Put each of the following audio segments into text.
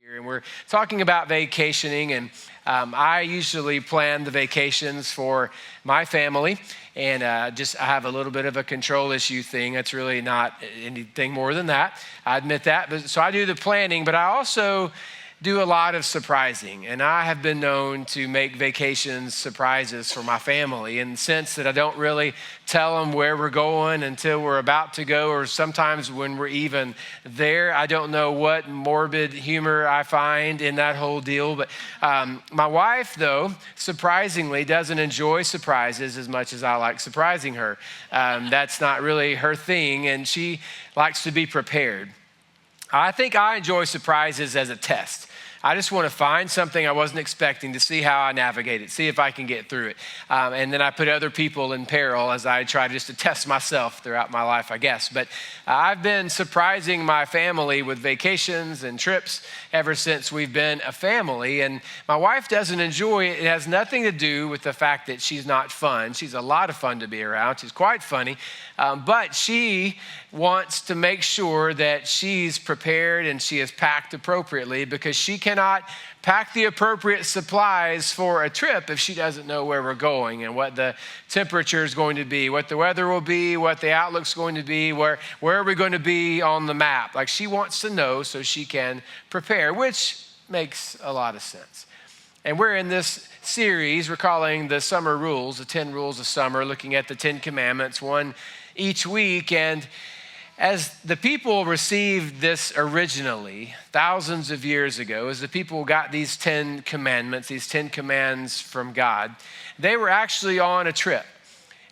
And we're talking about vacationing, and I usually plan the vacations for my family, and I have a little bit of a control issue thing. It's really not anything more than that. I admit that. So I do the planning, but I also do a lot of surprising, and I have been known to make vacations surprises for my family in the sense that I don't really tell them where we're going until we're about to go, or sometimes when we're even there. I don't know what morbid humor I find in that whole deal, but my wife, though, surprisingly doesn't enjoy surprises as much as I like surprising her. That's not really her thing, and she likes to be prepared. I think I enjoy surprises as a test. I just want to find something I wasn't expecting to see how I navigate it, see if I can get through it. And then I put other people in peril as I try just to test myself throughout my life, I guess. But I've been surprising my family with vacations and trips ever since we've been a family. And my wife doesn't enjoy it. It has nothing to do with the fact that she's not fun. She's a lot of fun to be around. She's quite funny. But she wants to make sure that she's prepared and she is packed appropriately, because she cannot pack the appropriate supplies for a trip if she doesn't know where we're going and what the temperature is going to be, what the weather will be, what the outlook's going to be, where are we going to be on the map. Like, she wants to know so she can prepare, which makes a lot of sense. And we're in this series we're calling the Summer Rules, the 10 Rules of Summer, looking at the 10 Commandments, one each week. And as the people received this originally, thousands of years ago, as the people got these 10 commandments, these 10 commands from God, they were actually on a trip.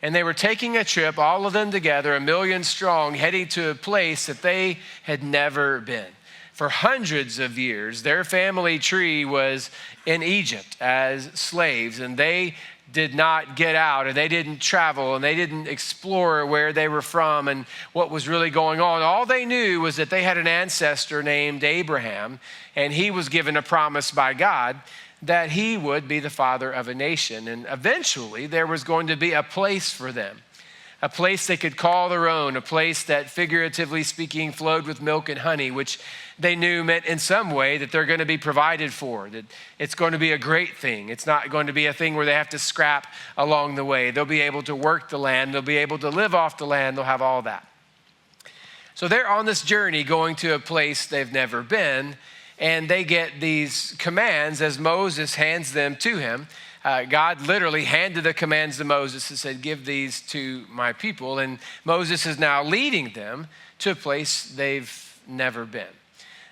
And they were taking a trip, all of them together, 1 million strong, heading to a place that they had never been. For hundreds of years, their family tree was in Egypt as slaves, and they did not get out, and they didn't travel, and they didn't explore where they were from and what was really going on. All they knew was that they had an ancestor named Abraham, and he was given a promise by God that he would be the father of a nation. And eventually there was going to be a place for them, a place they could call their own, a place that, figuratively speaking, flowed with milk and honey, which they knew meant in some way that they're going to be provided for, that it's going to be a great thing. It's not going to be a thing where they have to scrap along the way. They'll be able to work the land. They'll be able to live off the land. They'll have all that. So they're on this journey going to a place they've never been, and they get these commands as Moses hands them to him. God literally handed the commands to Moses and said, "Give these to my people." And Moses is now leading them to a place they've never been.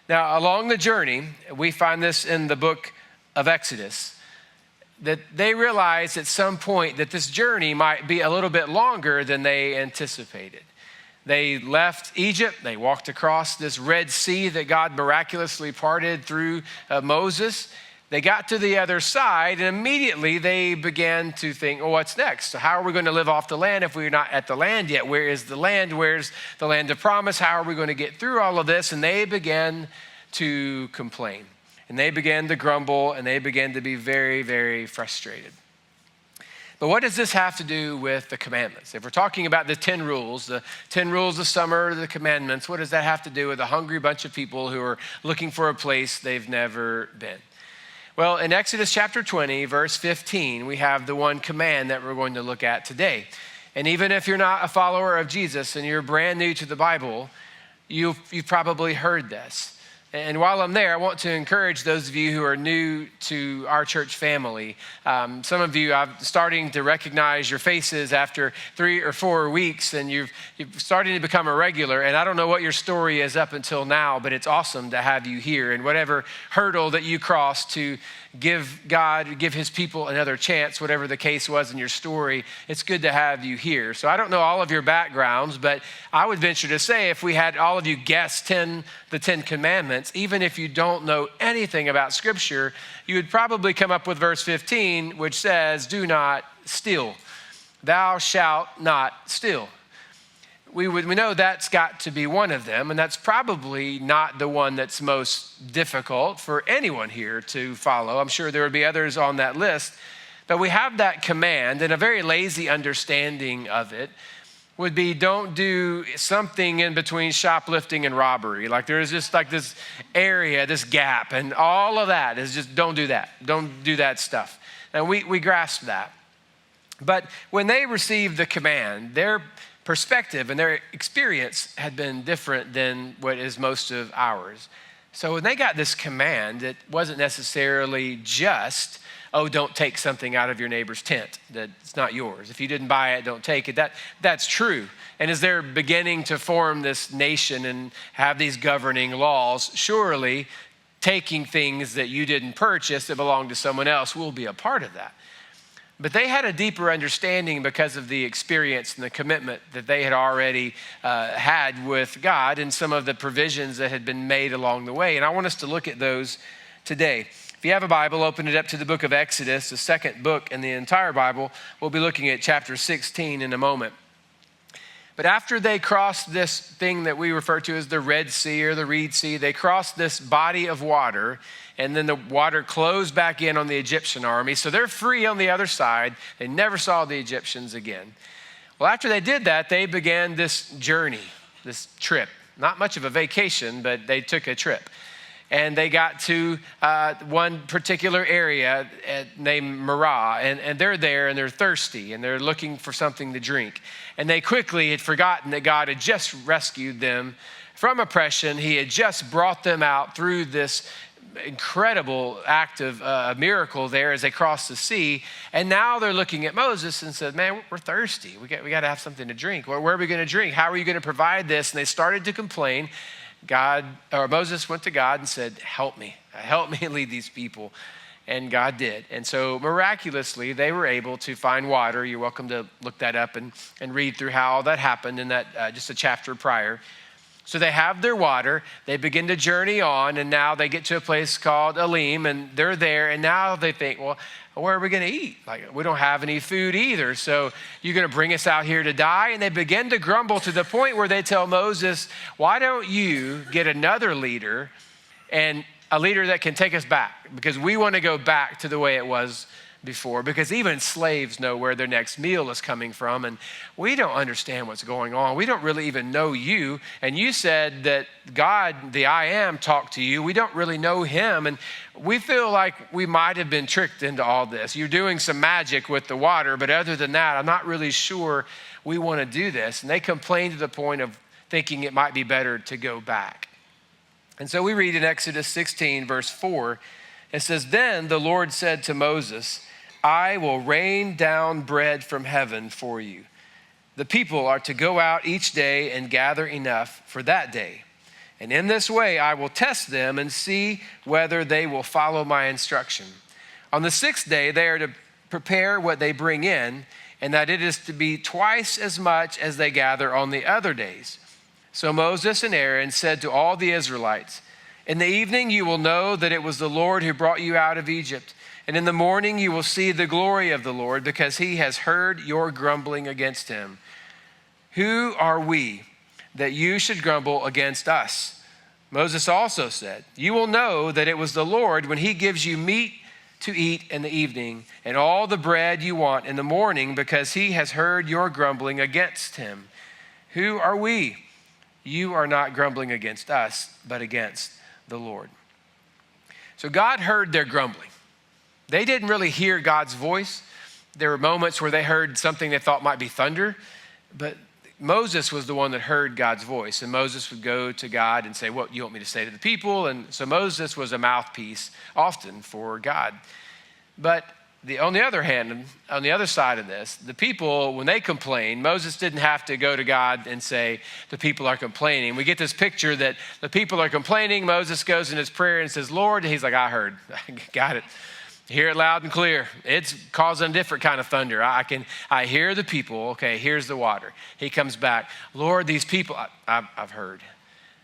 Now, along the journey, we find this in the book of Exodus, that they realized at some point that this journey might be a little bit longer than they anticipated. They left Egypt. They walked across this Red Sea that God miraculously parted through Moses. They got to the other side, and immediately they began to think, well, what's next? So how are we going to live off the land if we're not at the land yet? Where is the land? Where's the land of promise? How are we going to get through all of this? And they began to complain, and they began to grumble, and they began to be very, very frustrated. But what does this have to do with the commandments? If we're talking about the 10 rules of summer, the commandments, what does that have to do with a hungry bunch of people who are looking for a place they've never been? Well, in Exodus chapter 20, verse 15, we have the one command that we're going to look at today. And even if you're not a follower of Jesus and you're brand new to the Bible, you've probably heard this. And while I'm there, I want to encourage those of you who are new to our church family. Some of you, I'm starting to recognize your faces after 3 or 4 weeks, and you've starting to become a regular. And I don't know what your story is up until now, but it's awesome to have you here. And whatever hurdle that you crossed to give his people another chance, whatever the case was in your story, it's good to have you here. So I don't know all of your backgrounds, but I would venture to say if we had all of you guess the 10 commandments, even if you don't know anything about Scripture, you would probably come up with verse 15, which says, "Do not steal. Thou shalt not steal." We know that's got to be one of them, and that's probably not the one that's most difficult for anyone here to follow. I'm sure there would be others on that list, but we have that command and a very lazy understanding of it would be don't do something in between shoplifting and robbery. Like there's just like this area, this gap, and all of that is just don't do that. Don't do that stuff. And we grasp that. But when they received the command, their perspective and their experience had been different than what is most of ours. So when they got this command, it wasn't necessarily just, oh, don't take something out of your neighbor's tent that's not yours. If you didn't buy it, don't take it. That's true. And as they're beginning to form this nation and have these governing laws, surely taking things that you didn't purchase that belong to someone else will be a part of that. But they had a deeper understanding because of the experience and the commitment that they had already had with God and some of the provisions that had been made along the way. And I want us to look at those today. If you have a Bible, open it up to the book of Exodus, the second book in the entire Bible. We'll be looking at chapter 16 in a moment. But after they crossed this thing that we refer to as the Red Sea or the Reed Sea, they crossed this body of water, and then the water closed back in on the Egyptian army. So they're free on the other side. They never saw the Egyptians again. Well, after they did that, they began this journey, this trip. Not much of a vacation, but they took a trip. And they got to one particular area named Marah, and they're there and they're thirsty and they're looking for something to drink. And they quickly had forgotten that God had just rescued them from oppression. He had just brought them out through this incredible act of miracle there as they crossed the sea. And now they're looking at Moses and said, man, we're thirsty. We got to have something to drink. Where are we going to drink? How are you going to provide this? And they started to complain. Moses went to God and said, help me lead these people. And God did. And so miraculously, they were able to find water. You're welcome to look that up and read through how all that happened in that just a chapter prior. So they have their water, they begin to journey on, and now they get to a place called Elim, and they're there, and now they think, well, where are we going to eat? Like, we don't have any food either, so you're going to bring us out here to die? And they begin to grumble to the point where they tell Moses, why don't you get another leader, and a leader that can take us back, because we want to go back to the way it was before, because even slaves know where their next meal is coming from, and we don't understand what's going on. We don't really even know you, and you said that God, the I Am, talked to you. We don't really know him, and we feel like we might have been tricked into all this. You're doing some magic with the water, but other than that, I'm not really sure we want to do this. And they complained to the point of thinking it might be better to go back. And so we read in Exodus 16, verse 4, it says, then the Lord said to Moses, I will rain down bread from heaven for you. The people are to go out each day and gather enough for that day. And in this way, I will test them and see whether they will follow my instruction. On the sixth day, they are to prepare what they bring in, and that it is to be twice as much as they gather on the other days. So Moses and Aaron said to all the Israelites, in the evening you will know that it was the Lord who brought you out of Egypt. And in the morning you will see the glory of the Lord, because he has heard your grumbling against him. Who are we that you should grumble against us? Moses also said, you will know that it was the Lord when he gives you meat to eat in the evening and all the bread you want in the morning, because he has heard your grumbling against him. Who are we? You are not grumbling against us, but against the Lord. So God heard their grumbling. They didn't really hear God's voice. There were moments where they heard something they thought might be thunder, but Moses was the one that heard God's voice, and Moses would go to God and say, what do you want me to say to the people? And so Moses was a mouthpiece often for God. But on the other hand, on the other side of this, the people, when they complain, Moses didn't have to go to God and say, the people are complaining. We get this picture that the people are complaining. Moses goes in his prayer and says, Lord, and he's like, I heard, got it. Hear it loud and clear. It's causing a different kind of thunder. I hear the people. Okay, here's the water. He comes back. Lord, these people, I've heard.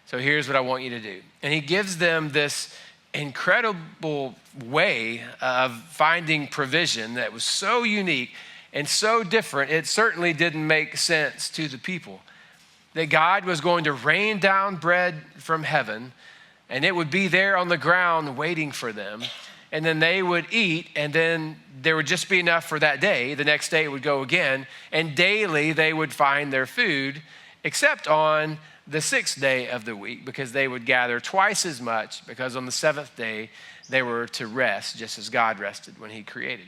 So here's what I want you to do. And he gives them this incredible way of finding provision that was so unique and so different, it certainly didn't make sense to the people. That God was going to rain down bread from heaven, and it would be there on the ground waiting for them. and then they would eat, and then there would just be enough for that day. The next day it would go again, and daily they would find their food, except on the 6th day of the week, because they would gather twice as much, because on the 7th day they were to rest, just as God rested when he created.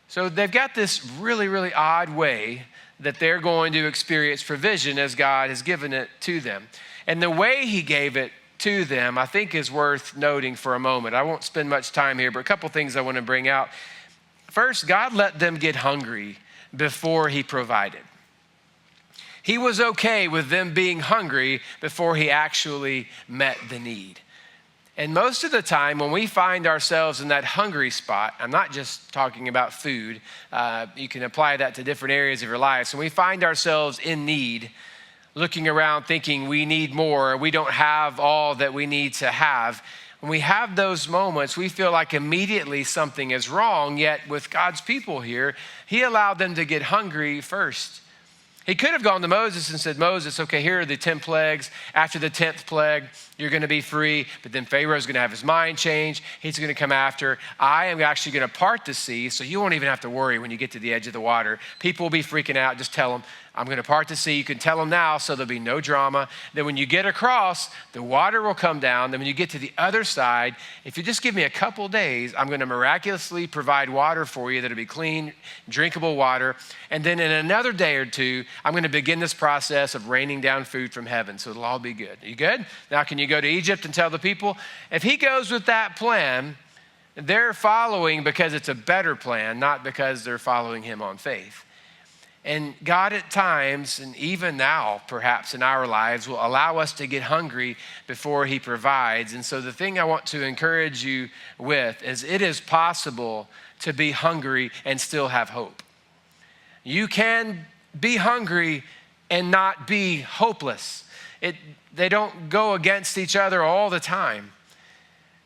So they've got this really, really odd way that they're going to experience provision as God has given it to them. And the way he gave it to them, I think, is worth noting for a moment. I won't spend much time here, but a couple things I want to bring out. First, God let them get hungry before he provided. He was okay with them being hungry before he actually met the need. And most of the time when we find ourselves in that hungry spot, I'm not just talking about food, you can apply that to different areas of your life. So when we find ourselves in need, looking around thinking we need more, we don't have all that we need to have. When we have those moments, we feel like immediately something is wrong, yet with God's people here, he allowed them to get hungry first. He could have gone to Moses and said, Moses, okay, here are the 10 plagues. After the 10th plague, you're going to be free. But then Pharaoh's going to have his mind change. He's going to come after. I am actually going to part the sea, so you won't even have to worry when you get to the edge of the water. People will be freaking out. Just tell them, I'm going to part the sea. You can tell them now, so there'll be no drama. Then when you get across, the water will come down. Then when you get to the other side, if you just give me a couple days, I'm going to miraculously provide water for you that'll be clean, drinkable water. And then in another day or two, I'm going to begin this process of raining down food from heaven, so it'll all be good. Are you good? Now, can you go to Egypt and tell the people? If he goes with that plan, they're following because it's a better plan, not because they're following him on faith. And God at times, and even now perhaps in our lives, will allow us to get hungry before he provides. And so the thing I want to encourage you with is it is possible to be hungry and still have hope. You can be hungry and not be hopeless. They don't go against each other all the time.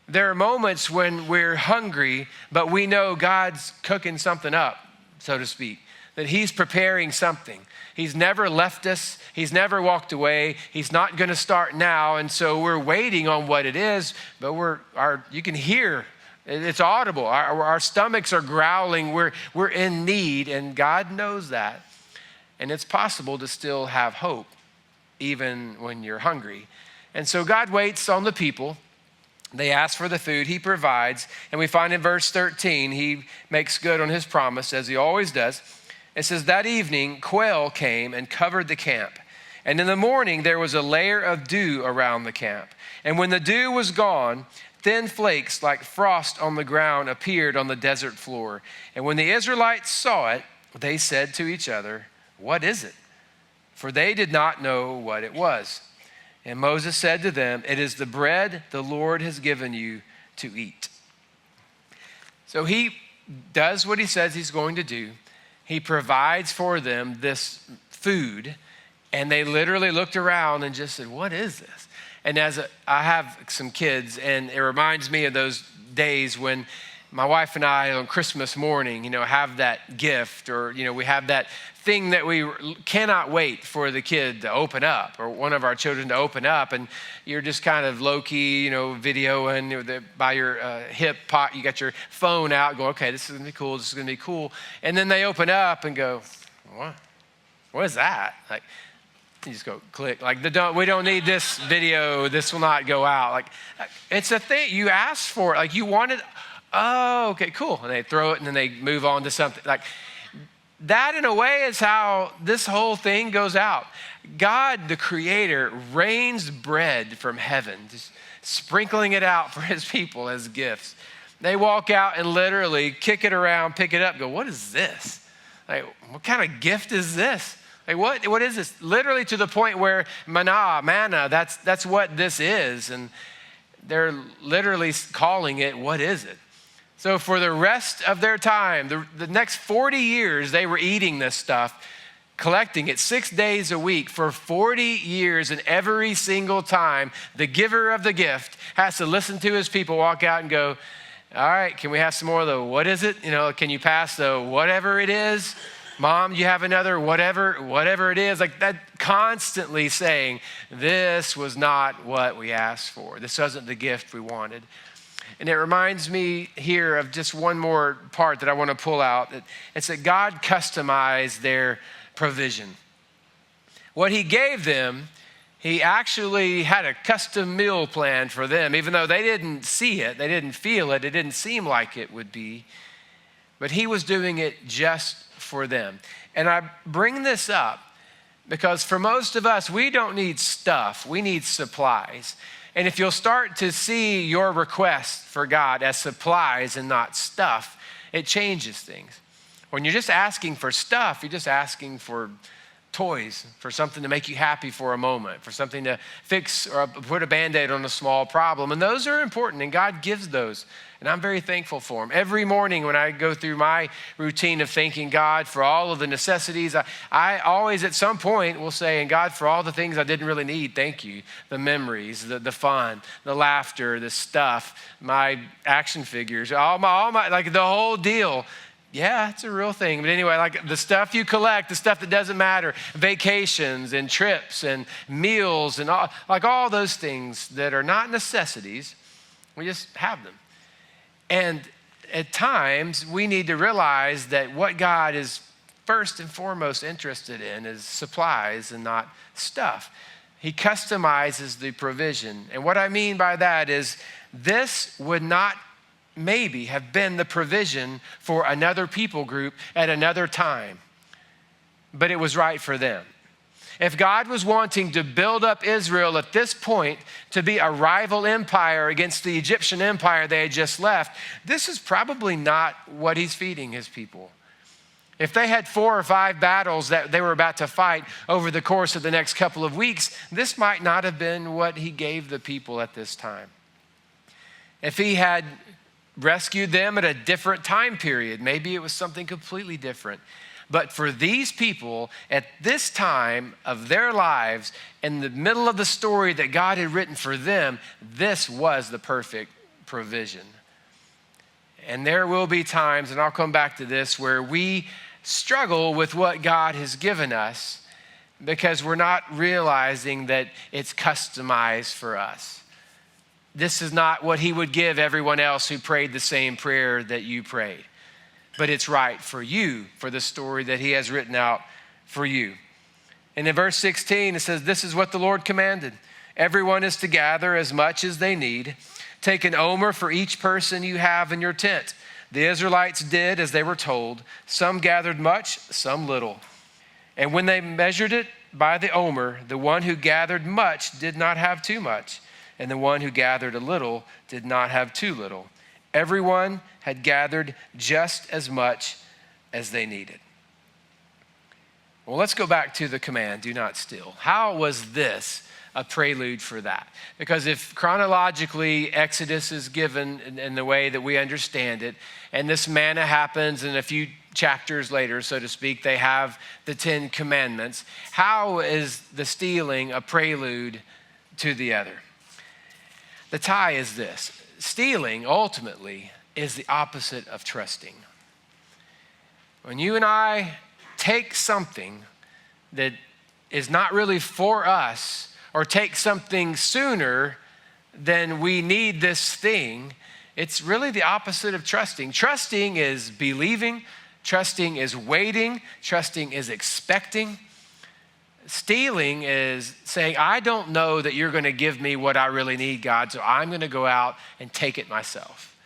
There are moments when we're hungry, but we know God's cooking something up, so to speak. That he's preparing something. He's never left us. He's never walked away. He's not going to start now. And so we're waiting on what it is, but you can hear, it's audible. Our stomachs are growling. We're in need, and God knows that. And it's possible to still have hope, even when you're hungry. And so God waits on the people. They ask for the food. He provides. And we find in verse 13, he makes good on his promise, as he always does. It says, that evening, quail came and covered the camp. And in the morning, there was a layer of dew around the camp. And when the dew was gone, thin flakes like frost on the ground appeared on the desert floor. And when the Israelites saw it, they said to each other, what is it? For they did not know what it was. And Moses said to them, it is the bread the Lord has given you to eat. So he does what he says he's going to do. He provides for them this food, and they literally looked around and just said, what is this? And I have some kids, and it reminds me of those days when my wife and I on Christmas morning, have that gift, or, we have that thing that we cannot wait for the kid to open up, or one of our children to open up, and you're just kind of low-key, videoing by your hip pocket. You got your phone out, go, okay, this is gonna be cool, this is gonna be cool. And then they open up and go, what is that? Like, you just go click, like, we don't need this video, this will not go out. Like, it's a thing, you asked for it, like you wanted, oh, okay, cool. And they throw it and then they move on to something. Like that in a way is how this whole thing goes out. God, the creator, rains bread from heaven, just sprinkling it out for his people as gifts. They walk out and literally kick it around, pick it up, go, what is this? Like, what kind of gift is this? Like, what is this? Literally to the point where manna, that's what this is. And they're literally calling it, what is it? So for the rest of their time, the next 40 years, they were eating this stuff, collecting it 6 days a week for 40 years. And every single time, the giver of the gift has to listen to his people walk out and go, all right, can we have some more of the, what is it? Can you pass the whatever it is? Mom, you have another whatever it is. Like that, constantly saying, this was not what we asked for. This wasn't the gift we wanted. And it reminds me here of just one more part that I want to pull out. It's that God customized their provision. What he gave them, he actually had a custom meal plan for them, even though they didn't see it, they didn't feel it, it didn't seem like it would be. But he was doing it just for them. And I bring this up because for most of us, we don't need stuff, we need supplies. And if you'll start to see your request for God as supplies and not stuff, it changes things. When you're just asking for stuff, you're just asking for toys, for something to make you happy for a moment, for something to fix or put a Band-Aid on a small problem. And those are important, and God gives those. And I'm very thankful for them. Every morning when I go through my routine of thanking God for all of the necessities, I always at some point will say, and God, for all the things I didn't really need, thank you. The memories, the fun, the laughter, the stuff, my action figures, all my like the whole deal. Yeah, it's a real thing. But anyway, like the stuff you collect, the stuff that doesn't matter, vacations and trips and meals and all those things that are not necessities, we just have them. And at times, we need to realize that what God is first and foremost interested in is supplies and not stuff. He customizes the provision. And what I mean by that is this would not maybe have been the provision for another people group at another time, but it was right for them. If God was wanting to build up Israel at this point to be a rival empire against the Egyptian empire they had just left, this is probably not what he's feeding his people. If they had 4 or 5 battles that they were about to fight over the course of the next couple of weeks, this might not have been what he gave the people at this time. If he had rescued them at a different time period, maybe it was something completely different. But for these people, at this time of their lives, in the middle of the story that God had written for them, this was the perfect provision. And there will be times, and I'll come back to this, where we struggle with what God has given us because we're not realizing that it's customized for us. This is not what he would give everyone else who prayed the same prayer that you prayed. But it's right for you, for the story that he has written out for you. And in verse 16, it says, this is what the Lord commanded. Everyone is to gather as much as they need. Take an omer for each person you have in your tent. The Israelites did as they were told. Some gathered much, some little. And when they measured it by the omer, the one who gathered much did not have too much, and the one who gathered a little did not have too little. Everyone had gathered just as much as they needed. Well, let's go back to the command, do not steal. How was this a prelude for that? Because if chronologically Exodus is given in the way that we understand it, and this manna happens in a few chapters later, so to speak, they have the 10 commandments. How is the stealing a prelude to the other? The tie is this. Stealing, ultimately, is the opposite of trusting. When you and I take something that is not really for us, or take something sooner than we need this thing, it's really the opposite of trusting. Trusting is believing. Trusting is waiting. Trusting is expecting. Stealing is saying, I don't know that you're going to give me what I really need, God, so I'm going to go out and take it myself.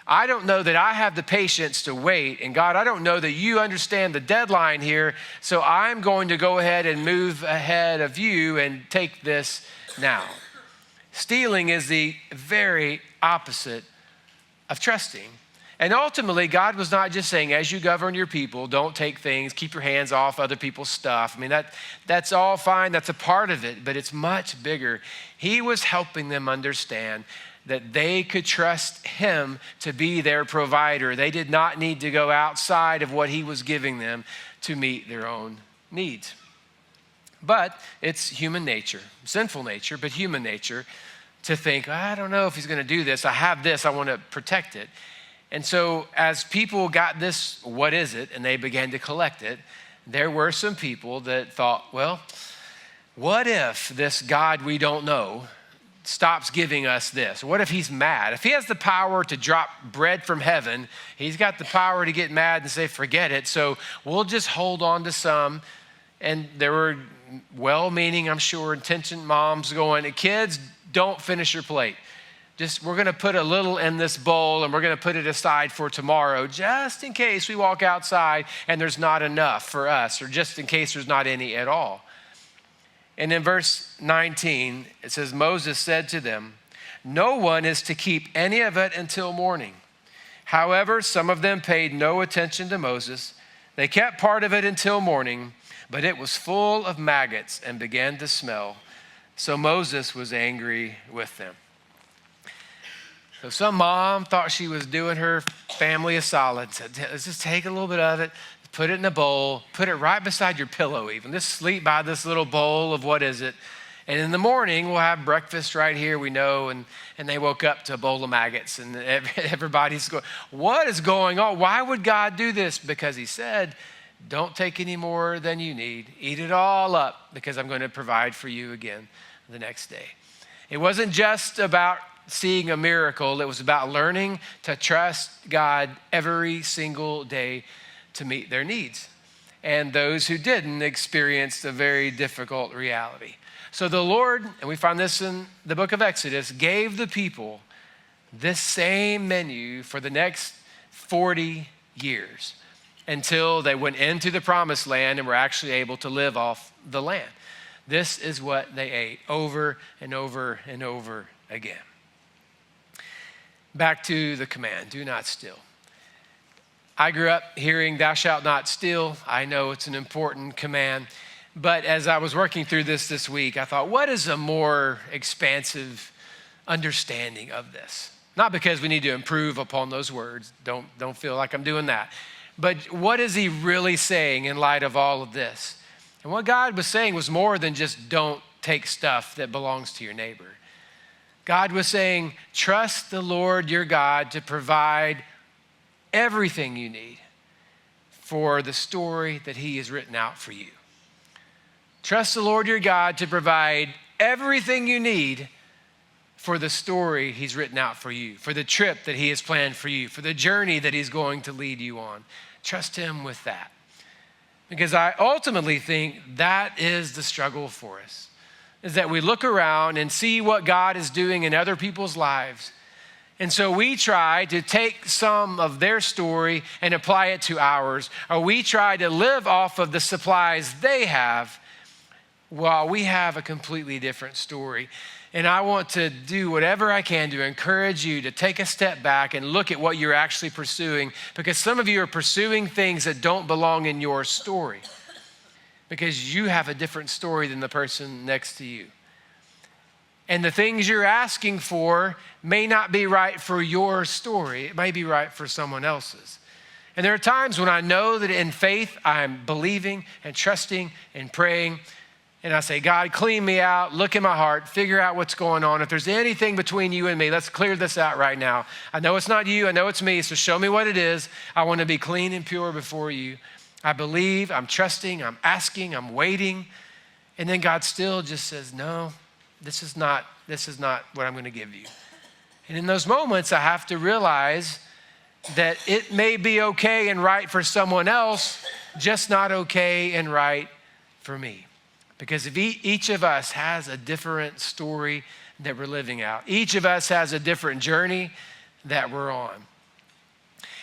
I don't know that I have the patience to wait, and God, I don't know that you understand the deadline here, so I'm going to go ahead and move ahead of you and take this now. Stealing is the very opposite of trusting. And ultimately, God was not just saying, as you govern your people, don't take things, keep your hands off other people's stuff. I mean, that's all fine. That's a part of it, but it's much bigger. He was helping them understand that they could trust him to be their provider. They did not need to go outside of what he was giving them to meet their own needs. But it's human nature, sinful nature, but human nature to think, I don't know if he's going to do this. I have this. I want to protect it. And so as people got this, what is it? And they began to collect it, there were some people that thought, well, what if this God we don't know stops giving us this? What if he's mad? If he has the power to drop bread from heaven, he's got the power to get mad and say, forget it. So we'll just hold on to some. And there were well-meaning, I'm sure, intentioned moms going, kids, don't finish your plate. We're going to put a little in this bowl and we're going to put it aside for tomorrow, just in case we walk outside and there's not enough for us, or just in case there's not any at all. And in verse 19, it says, Moses said to them, no one is to keep any of it until morning. However, some of them paid no attention to Moses. They kept part of it until morning, but it was full of maggots and began to smell. So Moses was angry with them. So some mom thought she was doing her family a solid. Said, let's just take a little bit of it, put it in a bowl, put it right beside your pillow even. Just sleep by this little bowl of what is it. And in the morning, we'll have breakfast right here, we know. And they woke up to a bowl of maggots. And everybody's going, what is going on? Why would God do this? Because he said, don't take any more than you need. Eat it all up because I'm going to provide for you again the next day. It wasn't just about seeing a miracle. It was about learning to trust God every single day to meet their needs. And those who didn't experienced a very difficult reality. So the Lord, and we find this in the book of Exodus, gave the people this same menu for the next 40 years until they went into the promised land and were actually able to live off the land. This is what they ate over and over and over again. Back to the command, do not steal. I grew up hearing thou shalt not steal. I know it's an important command. But as I was working through this week, I thought, what is a more expansive understanding of this? Not because we need to improve upon those words. Don't feel like I'm doing that. But what is he really saying in light of all of this? And what God was saying was more than just don't take stuff that belongs to your neighbor. God was saying, trust the Lord your God to provide everything you need for the story that he has written out for you. Trust the Lord your God to provide everything you need for the story he's written out for you, for the trip that he has planned for you, for the journey that he's going to lead you on. Trust him with that. Because I ultimately think that is the struggle for us, is that we look around and see what God is doing in other people's lives. And so we try to take some of their story and apply it to ours, or we try to live off of the supplies they have while we have a completely different story. And I want to do whatever I can to encourage you to take a step back and look at what you're actually pursuing, because some of you are pursuing things that don't belong in your story, because you have a different story than the person next to you. And the things you're asking for may not be right for your story. It may be right for someone else's. And there are times when I know that in faith, I'm believing and trusting and praying. And I say, God, clean me out, look in my heart, figure out what's going on. If there's anything between you and me, let's clear this out right now. I know it's not you, I know it's me, so show me what it is. I want to be clean and pure before you. I believe, I'm trusting, I'm asking, I'm waiting. And then God still just says, no, this is not what I'm going to give you. And in those moments, I have to realize that it may be okay and right for someone else, just not okay and right for me. Because if each of us has a different story that we're living out. Each of us has a different journey that we're on.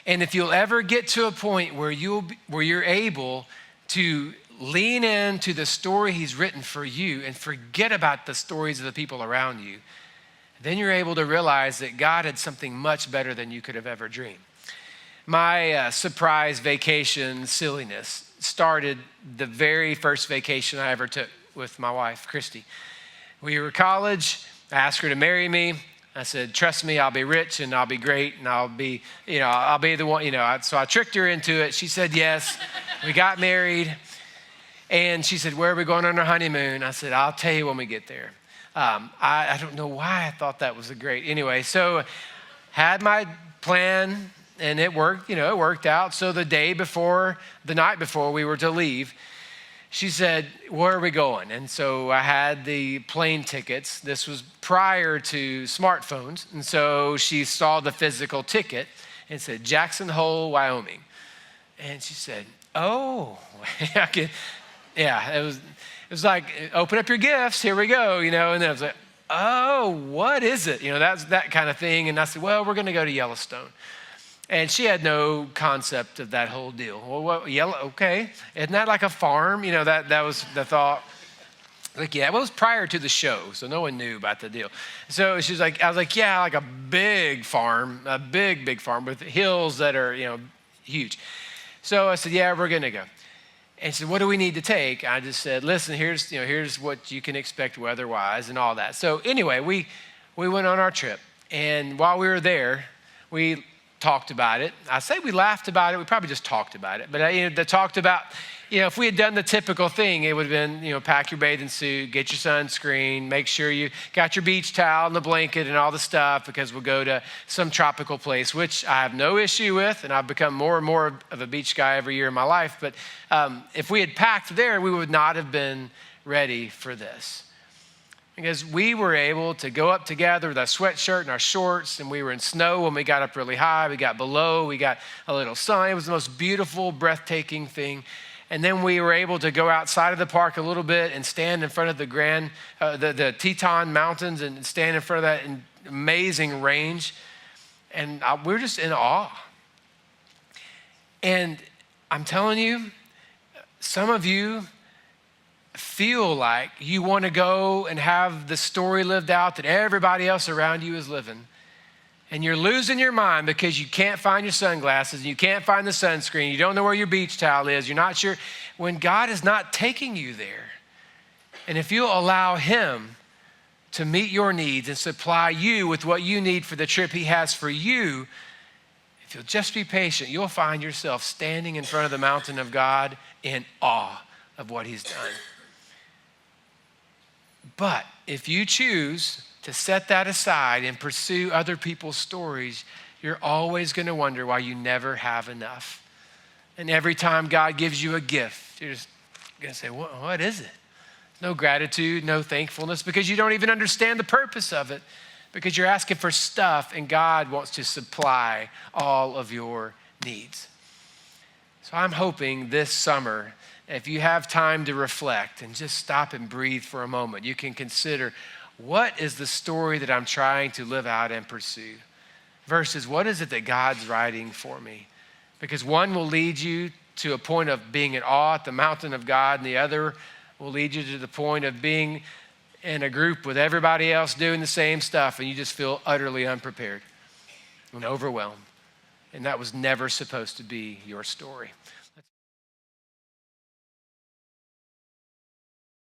And if you'll ever get to a point where you're able to lean into the story he's written for you and forget about the stories of the people around you, then you're able to realize that God had something much better than you could have ever dreamed. My surprise vacation silliness started the very first vacation I ever took with my wife, Christy. We were in college. I asked her to marry me. I said, trust me, I'll be rich and I'll be great and I'll be the one, So I tricked her into it. She said yes. We got married. And she said, where are we going on our honeymoon? I said, I'll tell you when we get there. I don't know why I thought that was anyway, so had my plan and it worked out. So the night before we were to leave, she said, where are we going? And so I had the plane tickets. This was prior to smartphones. And so she saw the physical ticket and said, Jackson Hole, Wyoming. And she said, oh, yeah, it was like, open up your gifts, here we go, And then I was like, oh, what is it? That's that kind of thing. And I said, well, we're going to go to Yellowstone. And she had no concept of that whole deal. Well, okay, isn't that like a farm? That was the thought. Like, yeah, it was prior to the show, so no one knew about the deal. So she's like, I was like, yeah, like a big farm, a big farm with hills that are, huge. So I said, yeah, we're gonna go. And she said, what do we need to take? I just said, listen, here's what you can expect weather-wise and all that. So anyway, we went on our trip, and while we were there, we talked about it. I say we laughed about it. We probably just talked about it. But they talked about, if we had done the typical thing, it would have been, pack your bathing suit, get your sunscreen, make sure you got your beach towel and the blanket and all the stuff because we'll go to some tropical place, which I have no issue with. And I've become more and more of a beach guy every year in my life. But if we had packed there, we would not have been ready for this. Because we were able to go up together with our sweatshirt and our shorts, and we were in snow when we got up really high. We got below, we got a little sun. It was the most beautiful, breathtaking thing. And then we were able to go outside of the park a little bit and stand in front of the Teton Mountains and stand in front of that amazing range. And we're just in awe. And I'm telling you, some of you feel like you want to go and have the story lived out that everybody else around you is living. And you're losing your mind because you can't find your sunglasses, and you can't find the sunscreen, you don't know where your beach towel is, you're not sure, when God is not taking you there. And if you'll allow him to meet your needs and supply you with what you need for the trip he has for you, if you'll just be patient, you'll find yourself standing in front of the mountain of God in awe of what he's done. But if you choose to set that aside and pursue other people's stories, you're always going to wonder why you never have enough. And every time God gives you a gift, you're just going to say, what is it? No gratitude, no thankfulness, because you don't even understand the purpose of it, because you're asking for stuff and God wants to supply all of your needs. So I'm hoping this summer, if you have time to reflect and just stop and breathe for a moment, you can consider, what is the story that I'm trying to live out and pursue versus what is it that God's writing for me? Because one will lead you to a point of being in awe at the mountain of God, and the other will lead you to the point of being in a group with everybody else doing the same stuff, and you just feel utterly unprepared and overwhelmed. And that was never supposed to be your story.